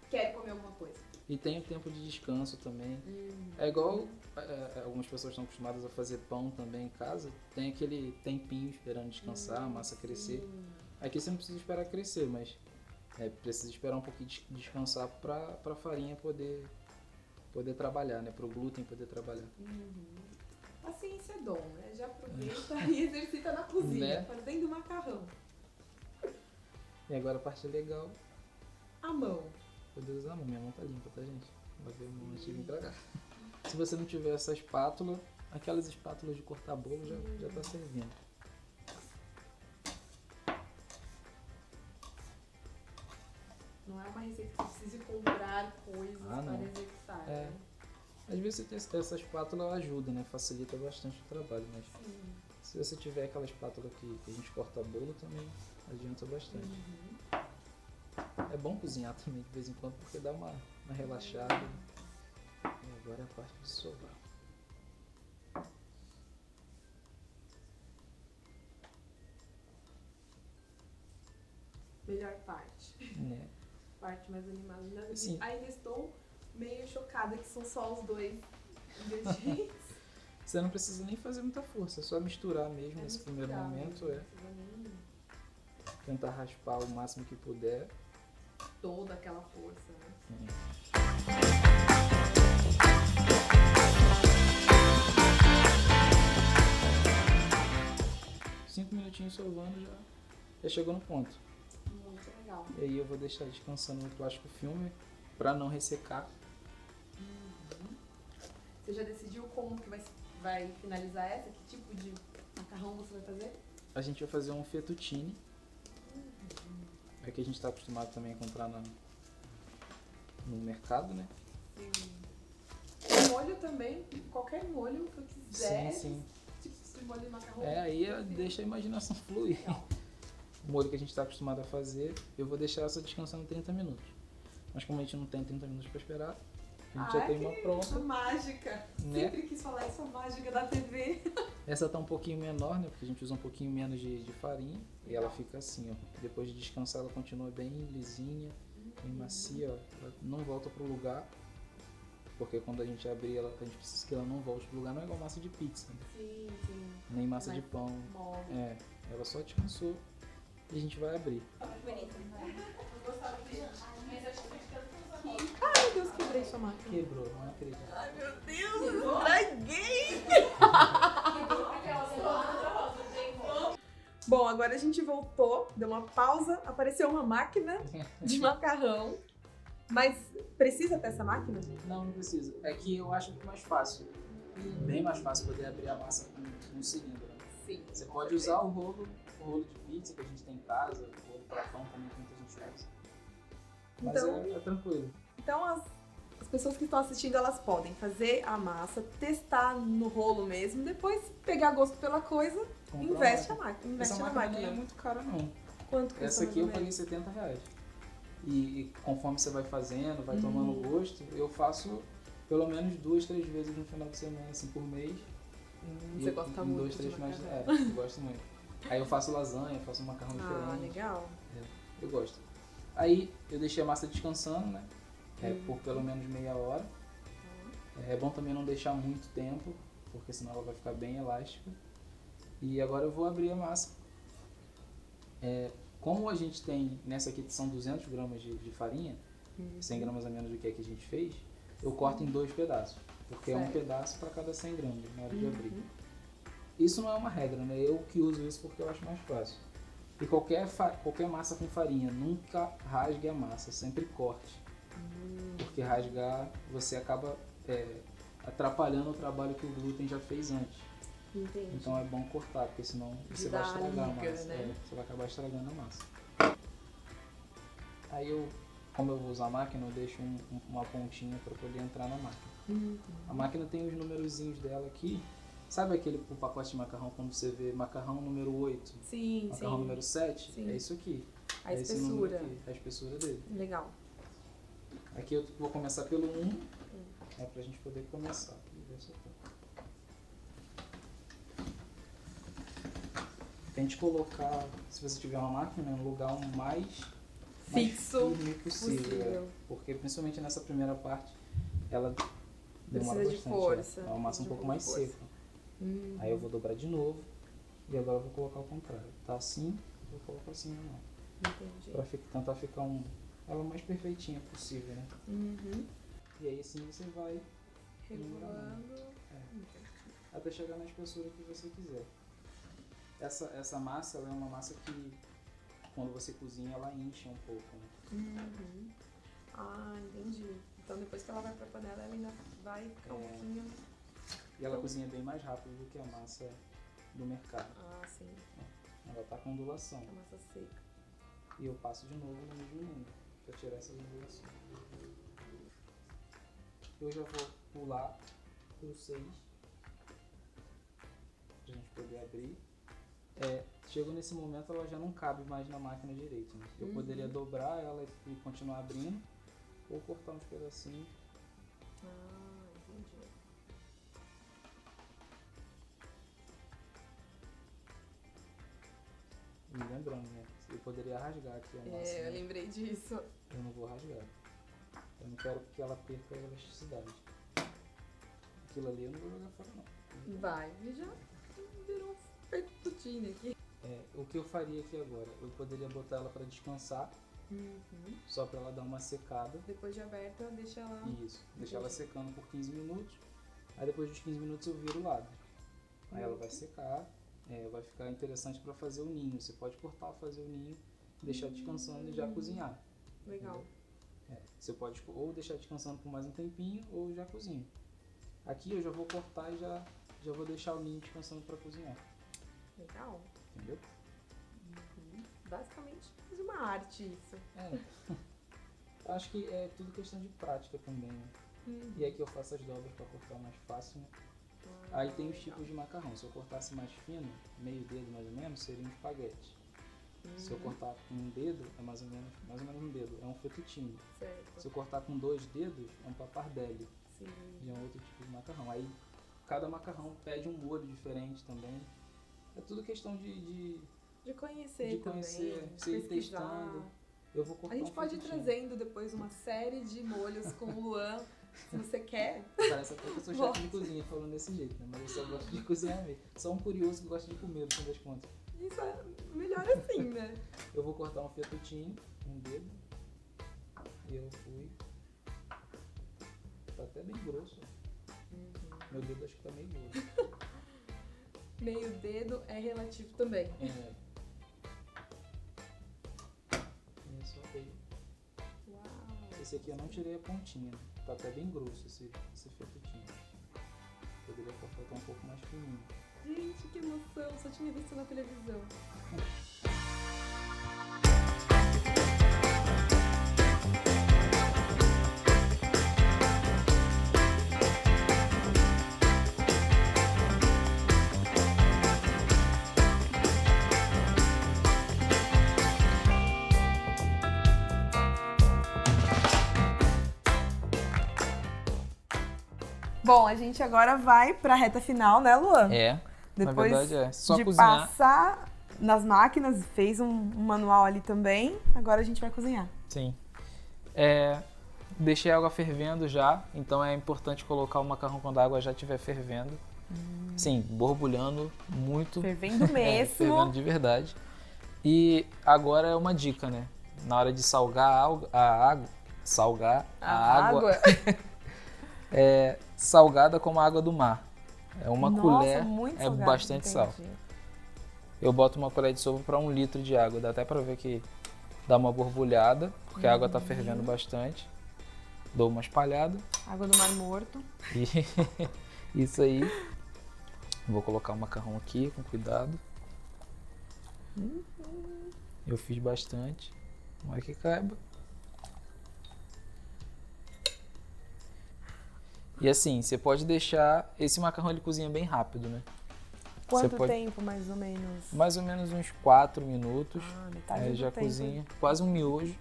quer comer alguma coisa. E tem o tempo de descanso também. É igual algumas pessoas estão acostumadas a fazer pão também em casa. Tem aquele tempinho esperando descansar, a massa crescer. Aqui você não precisa esperar crescer, mas precisa esperar um pouquinho descansar para a farinha poder trabalhar, né? Para o glúten poder trabalhar. Paciência é dom, né? Já aproveita e exercita na cozinha, Né? fazendo macarrão. E agora a parte legal, A mão. poder usar a mão. Minha mão tá limpa, tá, gente? Vai ver a mão antes de vir pra cá. Se você não tiver essa espátula, aquelas espátulas de cortar bolo já tá servindo. Não é uma receita que você precise comprar coisas Ah, não. para executar. É. Né? Às vezes você ter essa espátula ela ajuda, né? Facilita bastante o trabalho, mas Sim. se você tiver aquela espátula que a gente corta bolo também adianta bastante. É bom cozinhar também de vez em quando porque dá uma relaxada. E agora é a parte de sovar. Melhor parte. Né? Parte mais animada. Sim. Ainda estou meio chocada que são só os 2 ingredientes. Você não precisa nem fazer muita força, é só misturar mesmo nesse primeiro misturar, momento. não precisa nem Tentar raspar o máximo que puder. toda aquela força, né? Sim. Cinco minutinhos sovando já chegou no ponto. Muito legal. E aí eu vou deixar descansando no plástico filme para não ressecar. Você já decidiu como que vai finalizar essa? Que tipo de macarrão você vai fazer? A gente vai fazer um fettuccine. É que a gente está acostumado também a comprar no mercado, né? Sim. Molho também, qualquer molho que eu quiser. Sim. Tipo de molho de macarrão. Aí deixa a imaginação fluir. O molho que a gente está acostumado a fazer, eu vou deixar essa descansando 30 minutos. Mas como a gente não tem 30 minutos para esperar, a gente já tem uma pronta. A mágica. Né? Sempre quis falar isso, a mágica da TV. Essa tá um pouquinho menor, né? Porque a gente usa um pouquinho menos de farinha. E ela fica assim, ó. Depois de descansar, ela continua bem lisinha, bem macia, ó. Ela não volta pro lugar. Porque quando a gente abrir ela, a gente precisa que ela não volte pro lugar. Não é igual massa de pizza, né? Sim. Nem massa de Mas pão. mole. Ela só descansou e a gente vai abrir. Ai, meu Deus, quebrei sua máquina. Quebrou, não acredito. Ai, meu Deus, estraguei! Bom, agora a gente voltou, deu uma pausa, apareceu uma máquina de macarrão. Mas precisa ter essa máquina? Não precisa. É que eu acho que é mais fácil. Bem mais fácil poder abrir a massa com um cilindro. Né? Sim. Você pode usar o rolo de pizza que a gente tem em casa, o rolo para pão também que muita gente usa. Mas Então- é tranquilo. Então as pessoas que estão assistindo, elas podem fazer a massa, testar no rolo mesmo, depois pegar gosto pela coisa, Comprar investe uma a máquina. Investe Essa na máquina máquina. nem é muito cara não. Quanto custa Essa aqui eu mais ou paguei menos? R$70. E conforme você vai fazendo, vai tomando gosto, eu faço pelo menos 2, 3 vezes no final de semana, assim, por mês. Você gosta em muito 2, de 3 finais macarrão. eu gosto muito. Aí eu faço lasanha, faço um macarrão Ah, diferente. legal. Eu gosto. Aí eu deixei a massa descansando, né? Por pelo menos meia hora. É bom também não deixar muito tempo, porque senão ela vai ficar bem elástica. E agora eu vou abrir a massa. Como a gente tem, nessa aqui são 200 gramas de farinha, 100 gramas a menos do que a gente fez, eu corto em 2 pedaços. Porque é um Certo. pedaço para cada 100 gramas na hora de abrir. Isso não é uma regra, né? Eu que uso isso porque eu acho mais fácil. E qualquer massa com farinha, nunca rasgue a massa, sempre corte. Porque rasgar, você acaba atrapalhando o trabalho que o glúten já fez antes. Entendi. Então é bom cortar, porque senão você Dá vai estragar liga, a massa. né? Você vai acabar estragando a massa. Aí como eu vou usar a máquina, eu deixo uma pontinha para poder entrar na máquina. A máquina tem os numerozinhos dela aqui. Sabe o pacote de macarrão, quando você vê macarrão número 8, Sim, macarrão sim. número 7? Sim. É isso aqui. A É esse número espessura. aqui, a espessura dele. Legal. Aqui eu vou começar pelo 1, pra gente poder começar. Ver se eu tô. Tente colocar, se você tiver uma máquina, no lugar o mais Fixo firme possível. possível. Porque principalmente nessa primeira parte, ela demora Precisa de bastante. força. É uma massa um Precisa de pouco mais força. seca. Aí eu vou dobrar de novo e agora eu vou colocar o contrário. Tá assim, eu coloco assim na mão. Entendi. Pra tentar ficar ela mais perfeitinha possível, né? Uhum. E aí assim você vai Regulando. até chegar na espessura que você quiser. Essa massa, ela é uma massa que quando você cozinha, ela incha um pouco, né? Uhum. Ah, entendi. Então depois que ela vai pra panela, ela ainda vai ficar um pouquinho... E ela cozinha bem mais rápido do que a massa do mercado. Ah, sim. Ela tá com ondulação. A massa seca. E eu passo de novo no mesmo número pra tirar essas ondulações. Eu já vou pular pro 6 pra gente poder abrir. Chegou nesse momento, ela já não cabe mais na máquina direito, né? Eu poderia dobrar ela e continuar abrindo, ou cortar uns pedacinhos. Ah, entendi. E lembrando, né? Eu poderia rasgar aqui a massa. Eu né? lembrei disso. Eu não vou rasgar. Eu não quero que ela perca a elasticidade. Aquilo ali eu não vou jogar fora, não. Vai, já virou um fettuccine aqui. O que eu faria aqui agora? Eu poderia botar ela para descansar, só para ela dar uma secada. Depois de aberta, deixa ela... Isso, deixar ela secando por 15 minutos. Aí depois dos 15 minutos eu viro o lado. Aí ela vai secar, vai ficar interessante para fazer o ninho. Você pode cortar, fazer o ninho, deixar descansando e já cozinhar. Legal. Você pode ou deixar descansando por mais um tempinho ou já cozinha. Aqui eu já vou cortar e já vou deixar o ninho descansando para cozinhar. Legal. Entendeu? Basicamente, fiz uma arte isso. Acho que é tudo questão de prática também, né? E aqui eu faço as dobras para cortar mais fácil, né? Aí tem os tipos de macarrão. Se eu cortasse mais fino, meio dedo mais ou menos, seria um espaguete. Se eu cortar com um dedo, é mais ou menos um dedo, é um fettuccine. Certo. Se eu cortar com 2 dedos, é um pappardelle. Sim. E é um outro tipo de macarrão. Aí cada macarrão pede um molho diferente também. É tudo questão de conhecer também. você ir pesquisar. testando. Eu vou cortar A gente um pode ir fettuccine. trazendo depois uma série de molhos com o Luan, se você quer. Parece até que eu sou chefe de cozinha falando desse jeito, né? Mas eu só gosto de cozinhar mesmo. Só um curioso que gosta de comer, no fim das contas. Isso é melhor assim, né? Eu vou cortar um fettuccine, um dedo. E eu fui. Tá até bem grosso. Meu dedo acho que tá meio grosso. Meio dedo é relativo também. E é só aí. Uau. Esse aqui eu não tirei a pontinha. Tá até bem grosso esse fettuccine. Poderia cortar um pouco mais fininho. Gente, que emoção. Só tinha visto na televisão. Bom, a gente agora vai pra reta final, né, Luan? Depois na verdade só de cozinhar. passar nas máquinas, fez um manual ali também, agora a gente vai cozinhar. Sim. Deixei a água fervendo já, então é importante colocar o macarrão quando a água já estiver fervendo. Sim, borbulhando muito. Fervendo mesmo. Fervendo de verdade. E agora é uma dica, né? Na hora de salgar a água. Salgada como a água do mar. É uma colher, muito é salgado, bastante sal. Eu boto uma colher de sopa para 1 litro de água, dá até para ver que dá uma borbulhada, porque a água está fervendo bastante. Dou uma espalhada. Água do Mar Morto. E isso aí. Vou colocar o macarrão aqui com cuidado. Eu fiz bastante. Não é que caiba. E assim, você pode deixar... Esse macarrão ele cozinha bem rápido, né? Quanto tempo, mais ou menos? Mais ou menos uns 4 minutos. Metade do já tempo. cozinha. Quase um miojo.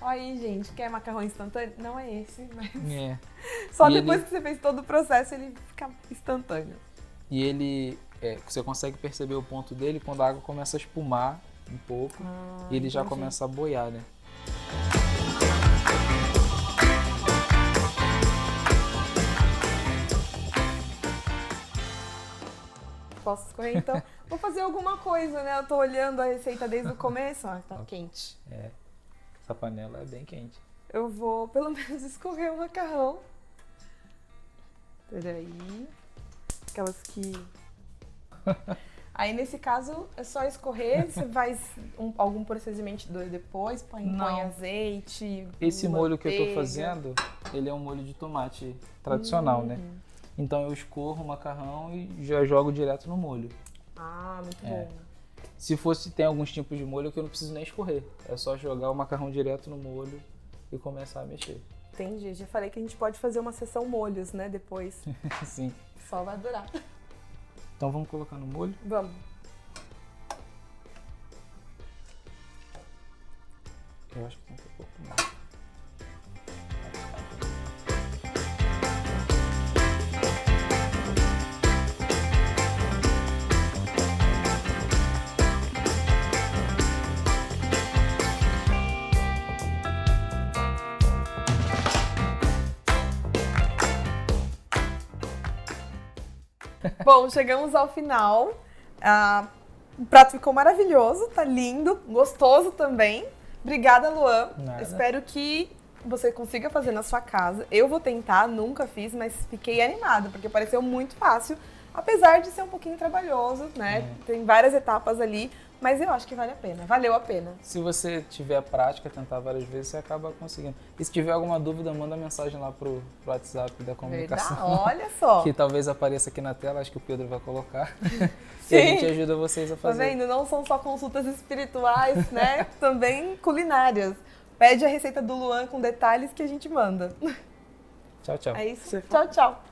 Olha aí, gente, quer macarrão instantâneo? Não é esse, mas... Só depois que você fez todo o processo, ele fica instantâneo. E ele... você consegue perceber o ponto dele quando a água começa a espumar um pouco. E ele já começa a boiar, né? possa escorrer, então vou fazer alguma coisa, né? Eu tô olhando a receita desde o começo, ó, tá quente. Essa panela é bem quente. Eu vou, pelo menos, escorrer o macarrão. Peraí. Aquelas que... Aí, nesse caso, é só escorrer, você faz algum procedimento depois, põe azeite, Esse molho que eu tô manteiga. fazendo, ele é um molho de tomate tradicional, né? Então eu escorro o macarrão e já jogo direto no molho. Ah, muito bom. Se tem alguns tipos de molho que eu não preciso nem escorrer. É só jogar o macarrão direto no molho e começar a mexer. Entendi. Já falei que a gente pode fazer uma sessão molhos, né? Depois. Sim. Só vai durar. Então vamos colocar no molho? Vamos. Eu acho que tem que ser um pouco mais. Bom, chegamos ao final. O prato ficou maravilhoso, tá lindo, gostoso também. Obrigada, Luan. Nada. Espero que você consiga fazer na sua casa. Eu vou tentar, nunca fiz, mas fiquei animada, porque pareceu muito fácil, apesar de ser um pouquinho trabalhoso, né? Tem várias etapas ali, mas eu acho que vale a pena, valeu a pena. Se você tiver prática, tentar várias vezes, você acaba conseguindo. E se tiver alguma dúvida, manda mensagem lá pro WhatsApp da comunicação. Verdade? Olha só. Que talvez apareça aqui na tela, acho que o Pedro vai colocar. Sim. E a gente ajuda vocês a Tá fazer. vendo? Não são só consultas espirituais, né? Também culinárias. Pede a receita do Luan com detalhes que a gente manda. Tchau, tchau. É isso. Tchau, tchau.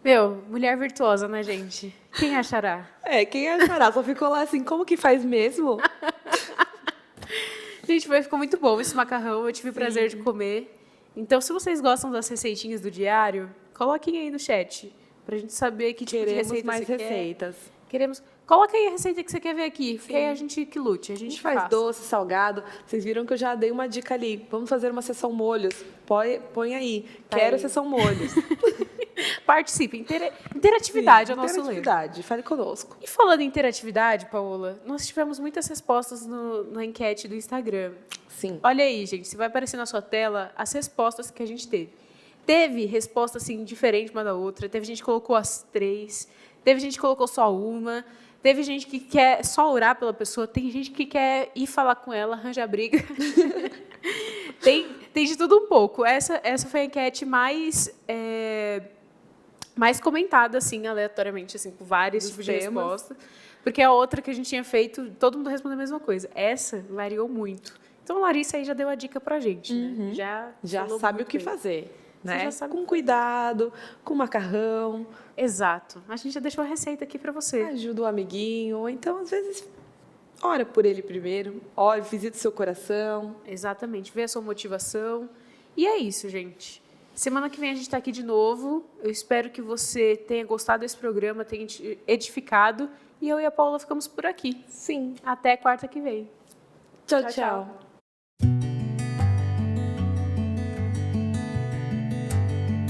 Meu, mulher virtuosa, né, gente? Quem achará? Quem achará? Só ficou lá assim, como que faz mesmo? Gente, mas ficou muito bom esse macarrão. Eu tive o prazer de comer. Então, se vocês gostam das receitinhas do diário, coloquem aí no chat. Pra gente saber que tipo de Queremos receita mais você quer. receitas. Queremos... Coloca aí a receita que você quer ver aqui. Porque aí a gente que lute. A A gente gente faz doce, salgado. Vocês viram que eu já dei uma dica ali. Vamos fazer uma sessão molhos. Põe aí. Tá Quero aí. sessão molhos. Participe. Interatividade é o nosso lema. Interatividade. Fale conosco. E falando em interatividade, Paola, nós tivemos muitas respostas na enquete do Instagram. Sim. Olha aí, gente, se vai aparecer na sua tela as respostas que a gente teve. Teve resposta, assim, diferente uma da outra. Teve gente que colocou as 3. Teve gente que colocou só uma. Teve gente que quer só orar pela pessoa. Tem gente que quer ir falar com ela, arranjar briga. tem de tudo um pouco. Essa foi a enquete mais comentada, assim, aleatoriamente, assim, com vários tipos de respostas. Porque a outra que a gente tinha feito, todo mundo respondeu a mesma coisa. Essa variou muito. Então, a Larissa aí já deu a dica pra gente, né? Já falou sabe o muito que bem. fazer, né? já sabe o Com que cuidado, com macarrão, Exato. A gente já deixou a receita aqui pra você. ajuda o amiguinho, ou então, às vezes, ora por ele primeiro, ore, visita o seu coração. Exatamente. Vê a sua motivação. E é isso, gente. Semana que vem a gente está aqui de novo. Eu espero que você tenha gostado desse programa, tenha te edificado. E eu e a Paula ficamos por aqui. Sim. Até quarta que vem. Tchau, Tchau, tchau. tchau.